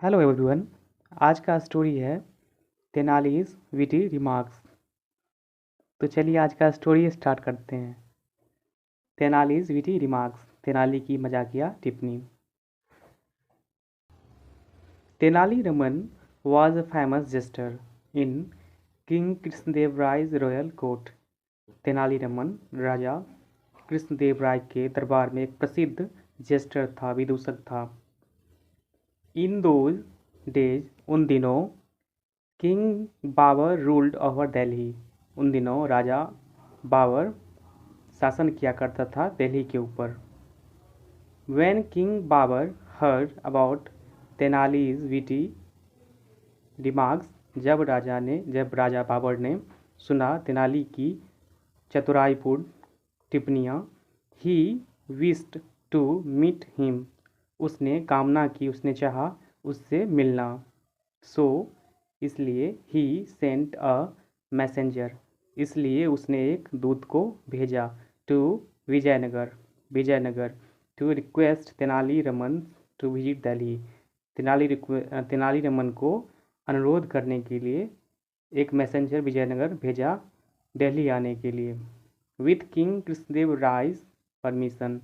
Hello everyone. आज का story है तेनालीज विटी रिमार्क्स। तो चलिए आज का स्टोरी स्टार्ट करते हैं। तेनालीज विटी रिमार्क्स, तेनाली की मजाकिया टिप्पणी। Tenali Raman was a famous jester in King कृष्णदेवराय's royal court। Tenali Raman राजा कृष्णदेव राय के दरबार में एक प्रसिद्ध जेस्टर था, विदूषक था। इन दोज डेज, उन दिनों, king Babur ruled over Delhi. उन दिनों राजा बाबर शासन किया करता था दिल्ली के ऊपर। When King Babar heard about Tenali's witty remarks, जब राजा बाबर ने सुना तेनाली की चतुराईपूर्ण टिप्पणियाँ, he wished to meet him, उसने कामना की, उसने चाहा उससे मिलना। सो इसलिए ही सेंट अ मैसेंजर, इसलिए उसने एक दूत को भेजा to Vijayanagar to request Tenali Raman to visit Delhi, Tenali Raman को अनुरोध करने के लिए एक मैसेंजर विजयनगर भेजा दिल्ली आने के लिए। With king Krishnadeva Raya permission,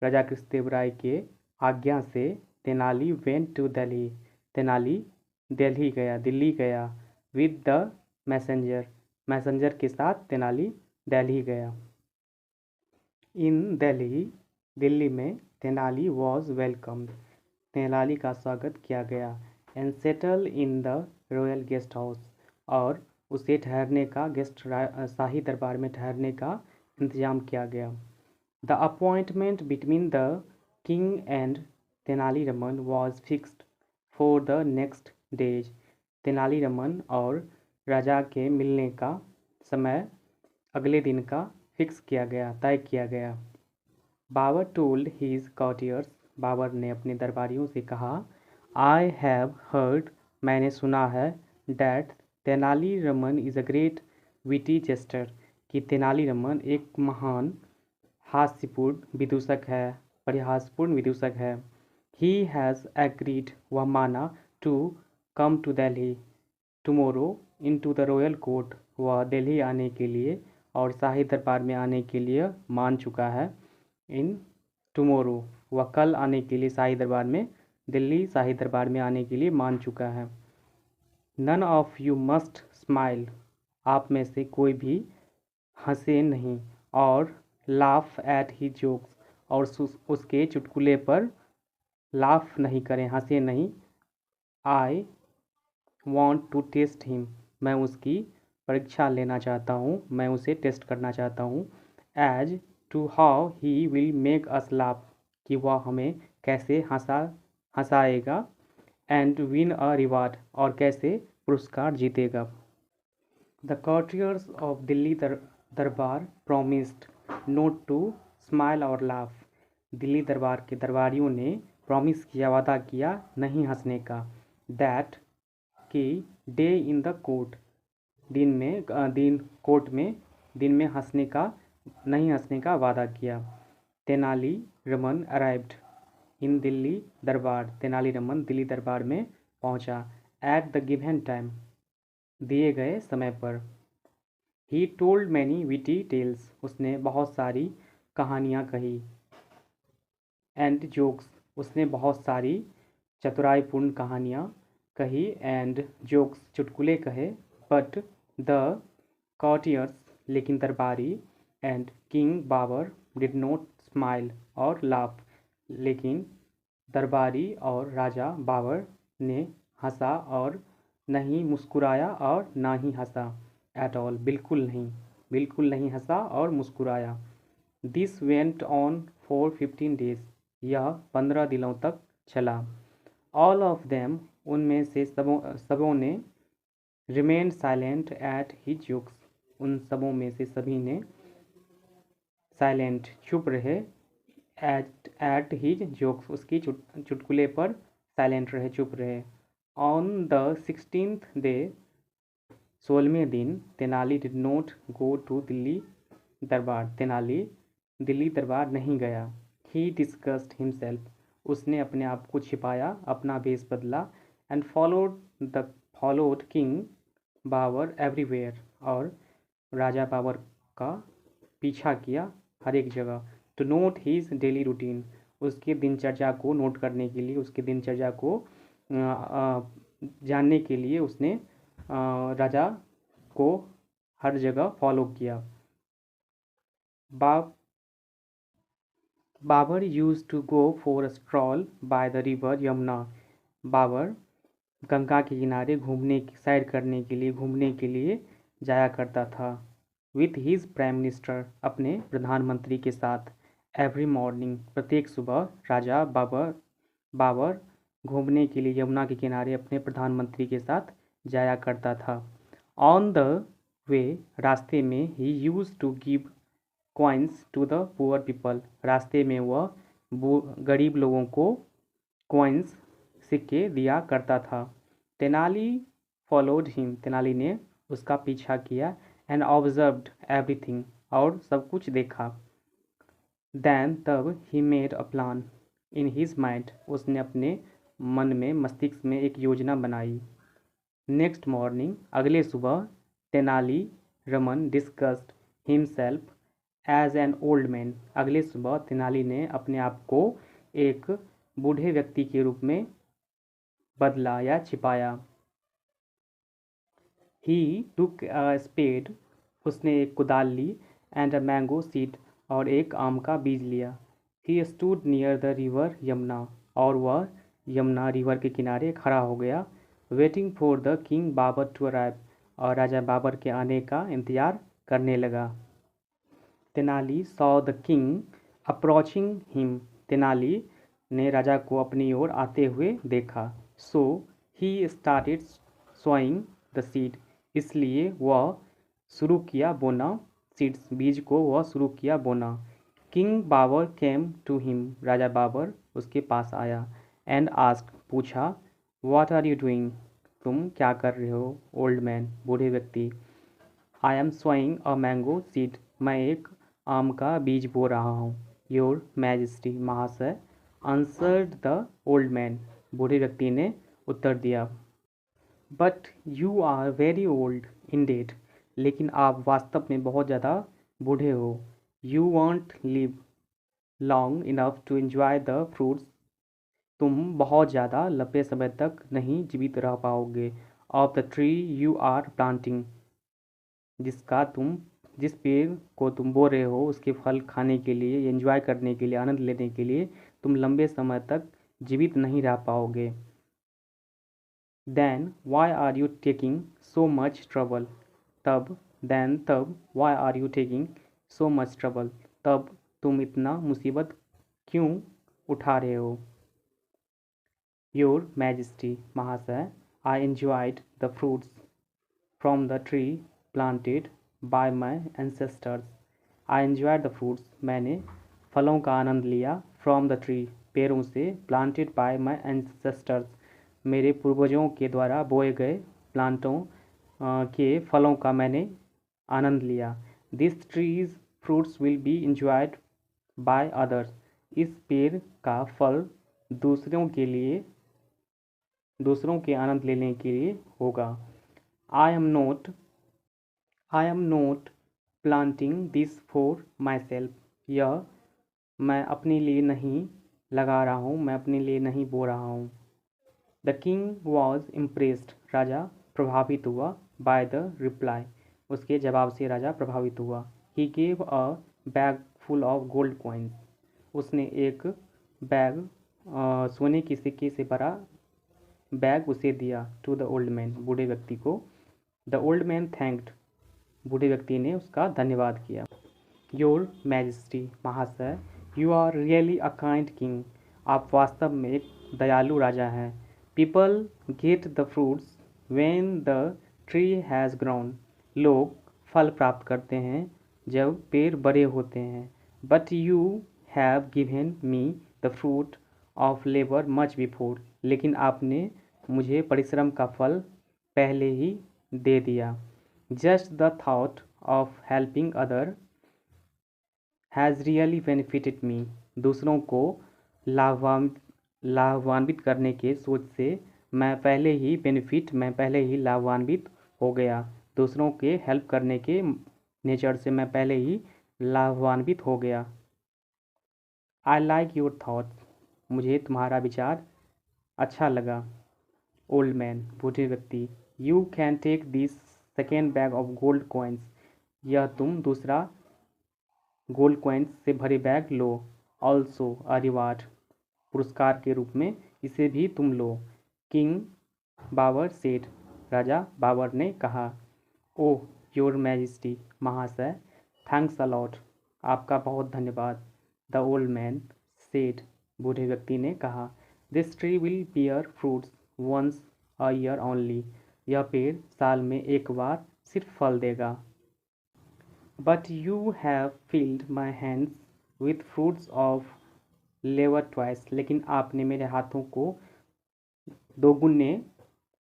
राजा कृष्णदेव राय के आज्ञा से तेनाली वेंट टू दिल्ली, तेनाली दिल्ली गया। विद द मैसेंजर के साथ तेनाली दिल्ली गया। इन दिल्ली में तेनाली वॉज वेलकम्ड, तेनाली का स्वागत किया गया। And settle in the royal guest house, और उसे ठहरने का शाही दरबार में ठहरने का इंतजाम किया गया। The appointment between the king and Tenali Raman was fixed for the next days, Tenali Raman और राजा के मिलने का समय अगले दिन का फिक्स किया गया, तय किया गया। Babur told his courtiers, Babur ने अपने दरबारियों से कहा, आई हैव हर्ड, मैंने सुना है, that Tenali Raman is a great witty jester, कि तेनाली रमन एक महान हास्यपूर्ण विदूषक है, परिहासपूर्ण विदूषक है। ही हैज़ एग्रीड, वह माना, to come to Delhi tomorrow into the royal court, वह दिल्ली आने के लिए और शाही दरबार में आने के लिए मान चुका है। इन टुमोरो, वह कल आने के लिए शाही दरबार में, दिल्ली शाही दरबार में आने के लिए मान चुका है। None of you must smile, आप में से कोई भी हंसे नहीं, और लाफ एट ही जोक्स, और उसके चुटकुले पर लाफ नहीं करें, हंसे नहीं। I want to test him, मैं उसकी परीक्षा लेना चाहता हूँ, मैं उसे टेस्ट करना चाहता हूँ। As to how he will make us laugh, कि वह हमें कैसे हंसाएगा। एंड विन अ रिवार्ड, और कैसे पुरस्कार जीतेगा। The courtiers of Delhi Darbar promised not to smile और लाफ, दिल्ली दरबार के दरबारियों ने प्रॉमिस किया, वादा किया, नहीं हंसने का। दैट, कि day in the court, court में दिन में नहीं हंसने का वादा किया। तेनाली रमन अराइव्ड इन दिल्ली दरबार, तेनाली रमन दिल्ली दरबार में पहुंचा। एट द गिवन टाइम, दिए गए समय पर। He told many witty tales, उसने बहुत सारी कहानियाँ कही। एंड जोक्स, उसने बहुत सारी चतुराईपूर्ण कहानियाँ कही। एंड जोक्स, चुटकुले कहे। बट द कॉटियर्स, लेकिन दरबारी, and king Babar did not smile और लाफ, लेकिन दरबारी और राजा बाबर ने हंसा और नहीं मुस्कुराया और ना ही हंसा। एट ऑल, बिल्कुल नहीं हंसा और मुस्कुराया। This went on for 15 days, यह 15 दिनों तक चला। ऑल ऑफ देम, उनमें से सबों ने, रिमेन साइलेंट एट ही जोक्स, उन सबों में से सभी ने साइलेंट, चुप रहे। एट ही जोक्स, उसकी चुटकुले पर साइलेंट रहे, चुप रहे। ऑन द 16th डे, 16वें दिन, Tenali did not go to Delhi Darbar, Tenali Delhi दरबार नहीं गया। ही डिस्कस्ड हिमसेल्फ, उसने अपने आप को छिपाया, अपना वेश बदला, and followed king Babur everywhere, और राजा बाबर का पीछा किया हर एक जगह। To note his daily routine, उसके दिनचर्या को नोट करने के लिए, उसके दिनचर्या को जानने के लिए उसने राजा को हर जगह फॉलो किया। Babur used to go for a stroll by the river Yamuna, Babur Ganga के किनारे सैर करने के लिए, घूमने के लिए जाया करता था। विथ हीज प्राइम मिनिस्टर, अपने प्रधानमंत्री के साथ। एवरी मॉर्निंग, प्रत्येक सुबह राजा बाबर घूमने के लिए यमुना के किनारे अपने प्रधानमंत्री के साथ जाया करता था। ऑन द वे, रास्ते में, he use to give coins to the poor people, रास्ते में वह गरीब लोगों को कॉइन्स, सिक्के दिया करता था। तेनाली फॉलोड हिम, तेनाली ने उसका पीछा किया। एंड ऑब्जर्व्ड एवरीथिंग, और सब कुछ देखा। देन, तब, he made a plan in his mind, उसने अपने मन में, मस्तिष्क में एक योजना बनाई। नेक्स्ट मॉर्निंग, अगले सुबह, Tenali Raman discussed himself as an old man, अगले सुबह तेनाली ने अपने आप को एक बूढ़े व्यक्ति के रूप में बदला या छिपाया। ही टुक अ स्पेड, उसने एक कुदाल ली, एंड अ मैंगो सीड, और एक आम का बीज लिया। He stood near the river Yamuna, और वह यमुना रिवर के किनारे खड़ा हो गया। Waiting for the king Babur to arrive, और राजा बाबर के आने का इंतज़ार करने लगा। Tenali saw the king approaching him, Tenali ने राजा को अपनी ओर आते हुए देखा। So he started sowing the seed, इसलिए वह शुरू किया बोना, सीड्स, बीज को वह शुरू किया बोना। King Babur came to him, राजा बाबर उसके पास आया। एंड आस्क्ड, पूछा, व्हाट आर यू डूइंग, तुम क्या कर रहे हो? ओल्ड मैन, बूढ़े व्यक्ति। I am sowing a mango seed, मैं एक आम का बीज बो रहा हूँ। योर मैजेस्टी, महाशय। आंसर्ड द ओल्ड मैन, बूढ़े व्यक्ति ने उत्तर दिया। But you are very old indeed, लेकिन आप वास्तव में बहुत ज़्यादा बूढ़े हो। You won't live long enough to enjoy the fruits, तुम बहुत ज़्यादा लंबे समय तक नहीं जीवित रह पाओगे। Of the tree you are planting, जिस पेड़ को तुम बो रहे हो, उसके फल खाने के लिए, एंजॉय करने के लिए, आनंद लेने के लिए तुम लंबे समय तक जीवित नहीं रह पाओगे। Then why are you taking so much trouble, तब why are you taking so much trouble, तब तुम इतना मुसीबत क्यों उठा रहे हो? योर मैजेस्टी, महाशय। I enjoyed the fruits from the tree planted by my ancestors, I enjoyed the fruits, मैंने फलों का आनंद लिया। फ्रॉम द ट्री, पेड़ों से। प्लांटेड बाय माई एंसेस्टर्स, मेरे पूर्वजों के द्वारा बोए गए प्लांटों के फलों का मैंने आनंद लिया। This trees fruits will be enjoyed by others, इस पेड़ का फल दूसरों के आनंद लेने के लिए होगा। I am note planting this for my self, यह मैं अपने लिए नहीं लगा रहा हूँ, मैं अपने लिए नहीं बो रहा हूँ। द किंग वॉज इम्प्रेस्ड, राजा प्रभावित हुआ। बाय द रिप्लाई, उसके जवाब से राजा प्रभावित हुआ। He gave a bag full of gold coins, उसने एक बैग सोने के सिक्के से भरा बैग उसे दिया। टू द ओल्ड मैन, बूढ़े व्यक्ति को। द ओल्ड मैन थैंक्ड, बूढ़े व्यक्ति ने उसका धन्यवाद किया। योर मैजेस्टी, महाशय। You are really a kind king, आप वास्तव में एक दयालु राजा हैं। People get the fruits when the tree has grown, लोग फल प्राप्त करते हैं जब पेड़ बड़े होते हैं। But you have given me the fruit of labour much before, लेकिन आपने मुझे परिश्रम का फल पहले ही दे दिया। Just the thought of helping other has really benefited me, दूसरों को लाभान्वित करने के सोच से मैं पहले ही लाभान्वित हो गया। दूसरों के हेल्प करने के नेचर से मैं पहले ही लाभान्वित हो गया। आई लाइक योर थॉट्स, मुझे तुम्हारा विचार अच्छा लगा। ओल्ड मैन, बूढ़े व्यक्ति, you can take this second bag of gold coins, यह तुम दूसरा गोल्ड कॉइन्स से भरे बैग लो। ऑल्सो अ रिवार्ड, पुरस्कार के रूप में इसे भी तुम लो। किंग बाबर सेठ, राजा बाबर ने कहा। ओह योर मैजेस्टी, महाशय, थैंक्स अ लॉट, आपका बहुत धन्यवाद। द ओल्ड मैन सेठ, बूढ़े व्यक्ति ने कहा। This tree will bear fruits once a year only, यह पेड़ साल में एक बार सिर्फ फल देगा। But you have filled my hands with fruits of labour twice, लेकिन आपने मेरे हाथों को दोगुने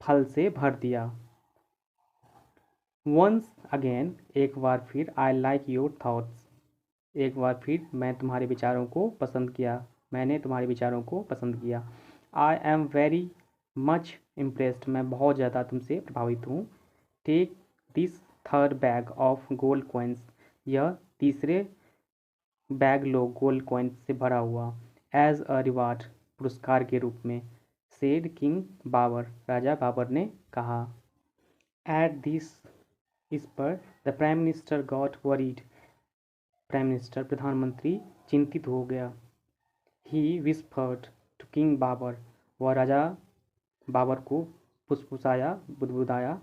फल से भर दिया। वंस अगेन, एक बार फिर, आई लाइक योर थाट्स, एक बार फिर मैंने तुम्हारे विचारों को पसंद किया। I am very much impressed, मैं बहुत ज़्यादा तुमसे प्रभावित हूँ। Take this third bag of gold coins, यह तीसरे बैग लो गोल्ड कॉइन्स से भरा हुआ। एज अ रिवार्ड, पुरस्कार के रूप में। सेड किंग बाबर, राजा बाबर ने कहा। एट दिस, इस पर, the prime minister got worried, prime minister प्रधानमंत्री चिंतित हो गया। ही विस्फर्ड टू किंग बाबर, वह राजा बाबर को बुदबुदाया।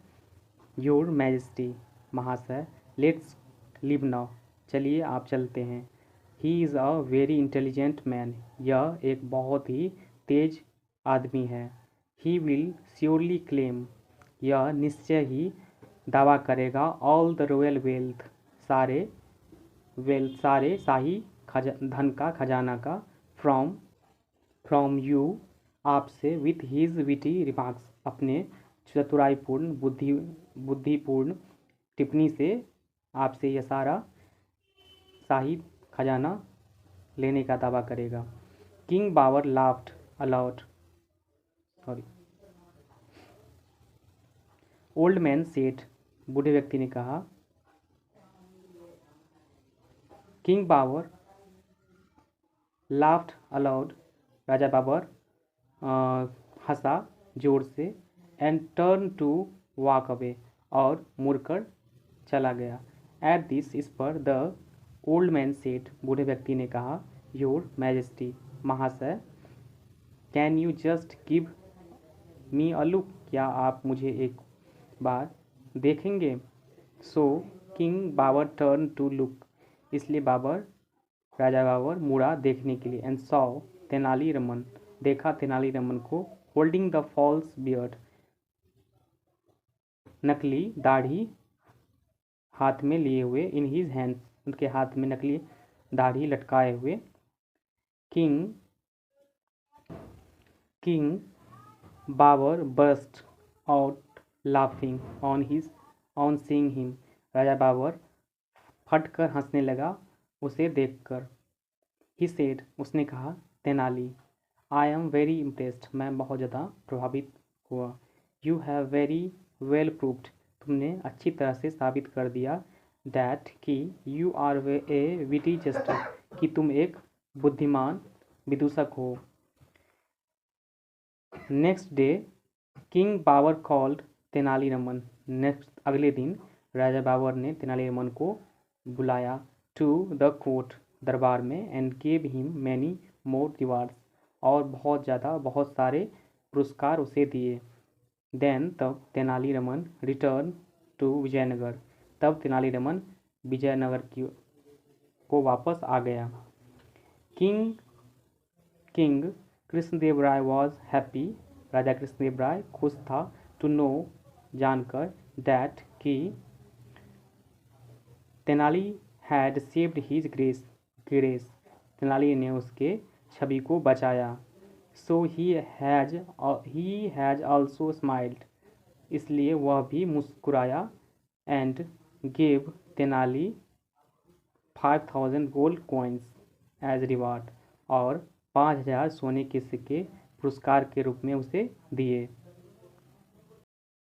योर मैजेस्टी, महाशय, लेट्स लिव नाउ, चलिए आप चलते हैं। He is a very intelligent man, यह एक बहुत ही तेज आदमी है। ही विल श्योरली क्लेम, यह निश्चय ही दावा करेगा। ऑल द रॉयल वेल्थ, सारे शाही धन का, खजाना का। फ्रॉम यू, आपसे। विथ हिज विटी रिमार्क्स, अपने चतुराईपूर्ण बुद्धिपूर्ण टिप्पणी से आपसे यह सारा शाही खजाना लेने का दावा करेगा। King Babur laughed aloud, old man said, बूढ़े व्यक्ति ने कहा। किंग बाबर लाफ्ड अलाउड, राजा बाबर हंसा जोर से। And turn to walk away, और मुड़कर चला गया। एट दिस, इस पर, द ओल्ड मैन सेठ, बूढ़े व्यक्ति ने कहा। योर मैजेस्टी, महाशय, can you just give me a look, क्या आप मुझे एक बार देखेंगे। So king Babur turn to look, इसलिए राजा बाबर मुड़ा देखने के लिए। एंड सॉ तेनालीरामन, देखा तेनालीरामन को। होल्डिंग द फॉल्स बियर्ड, नकली दाढ़ी हाथ में लिए हुए। इन हिज हैंड्स, उनके हाथ में नकली दाढ़ी लटकाए हुए। King Babur burst out laughing on seeing him, राजा बाबर फटकर हंसने लगा उसे देखकर। ही सेड, उसने कहा। Tenali, I am very impressed, मैं बहुत ज़्यादा प्रभावित हुआ। You have very well proved, तुमने अच्छी तरह से साबित कर दिया। दैट, कि you are a witty jester, कि तुम एक बुद्धिमान विदूषक हो। Next day king Babur called Tenaliraman, next अगले दिन राजा बाबर ने तेनालीरामन को बुलाया। टू द कोर्ट, दरबार में। And gave him many more rewards, और बहुत सारे पुरस्कार उसे दिए। देन, तब तेनालीरामन रिटर्न टू विजयनगर, तब तेनालीरामन विजयनगर को वापस आ गया। King Krishnadeva Raya was happy, राजा कृष्णदेव राय खुश था। टू नो, जानकर। दैट, कि Tenali had saved his grace, Tenali ने उसके छवि को बचाया। So he has also smiled, इसलिए वह भी मुस्कुराया। And gave Tenali 5000 gold coins as reward, और 5,000 सोने के सिक्के पुरस्कार के रूप में उसे दिए।